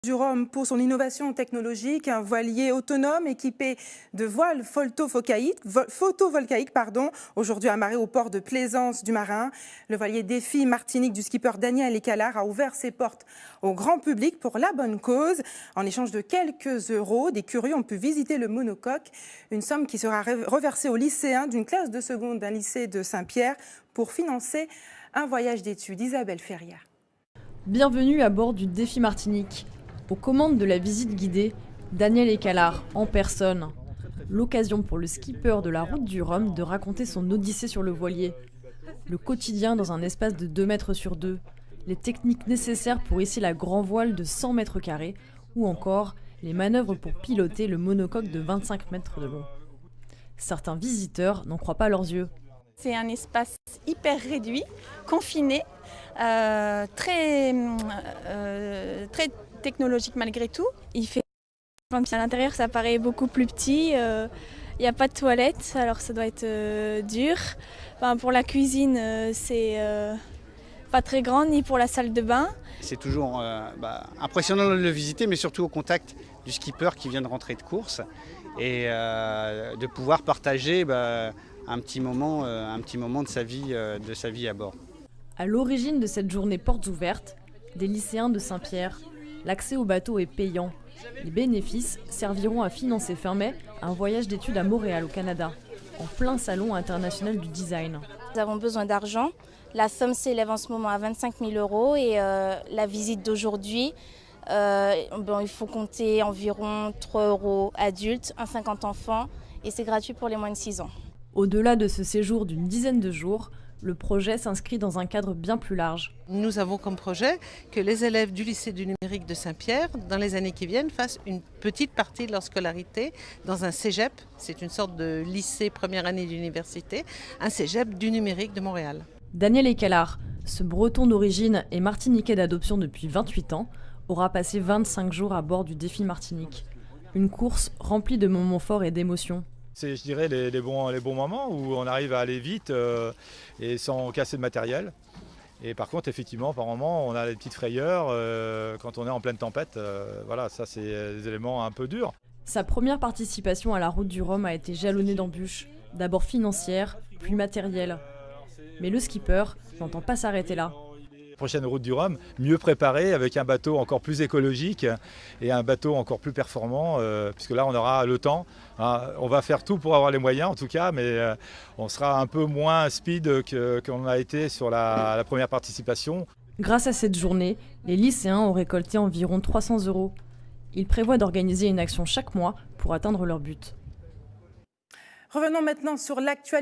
du Rhum pour son innovation technologique, un voilier autonome équipé de voiles photovoltaïques, aujourd'hui amarré au port de Plaisance du Marin. Le voilier Défi Martinique du skipper Daniel Écalard a ouvert ses portes au grand public pour la bonne cause. En échange de quelques euros, des curieux ont pu visiter le monocoque, une somme qui sera reversée aux lycéens d'une classe de seconde d'un lycée de Saint-Pierre pour financer un voyage d'études. Isabelle Ferrière. Bienvenue à bord du Défi Martinique. Aux commandes de la visite guidée, Daniel Écalard, en personne. L'occasion pour le skipper de la route du Rhum de raconter son odyssée sur le voilier. Le quotidien dans un espace de 2 mètres sur 2. Les techniques nécessaires pour hisser la grand voile de 100 mètres carrés. Ou encore les manœuvres pour piloter le monocoque de 25 mètres de long. Certains visiteurs n'en croient pas leurs yeux. C'est un espace hyper réduit, confiné, très technologique malgré tout. Il fait à l'intérieur, ça paraît beaucoup plus petit. Il n'y a pas de toilette, alors ça doit être dur. Enfin, pour la cuisine, c'est pas très grand, ni pour la salle de bain. C'est toujours impressionnant de le visiter, mais surtout au contact du skipper qui vient de rentrer de course et de pouvoir partager un petit moment de sa vie à bord. À l'origine de cette journée portes ouvertes, des lycéens de Saint-Pierre, l'accès au bateau est payant. Les bénéfices serviront à financer fin mai un voyage d'études à Montréal au Canada, en plein salon international du design. Nous avons besoin d'argent. La somme s'élève en ce moment à 25 000 € et la visite d'aujourd'hui, il faut compter environ 3 € adultes, 1,50 € enfants et c'est gratuit pour les moins de 6 ans. Au-delà de ce séjour d'une dizaine de jours, le projet s'inscrit dans un cadre bien plus large. Nous avons comme projet que les élèves du lycée du numérique de Saint-Pierre, dans les années qui viennent, fassent une petite partie de leur scolarité dans un cégep. C'est une sorte de lycée première année d'université, un cégep du numérique de Montréal. Daniel Écalard, ce breton d'origine et martiniquais d'adoption depuis 28 ans, aura passé 25 jours à bord du Défi Martinique. Une course remplie de moments forts et d'émotions. C'est, je dirais, les bons moments où on arrive à aller vite et sans casser de matériel. Et par contre, effectivement, par moments, on a des petites frayeurs quand on est en pleine tempête. Voilà, ça, c'est des éléments un peu durs. Sa première participation à la route du Rhum a été jalonnée d'embûches, d'abord financières, puis matérielles. Mais le skipper n'entend pas s'arrêter là. Prochaine route du Rhum, mieux préparée avec un bateau encore plus écologique et un bateau encore plus performant, puisque là on aura le temps. On va faire tout pour avoir les moyens en tout cas, mais on sera un peu moins speed qu'on a été sur la première participation. Grâce à cette journée, les lycéens ont récolté environ 300 €. Ils prévoient d'organiser une action chaque mois pour atteindre leur but. Revenons maintenant sur l'actualité.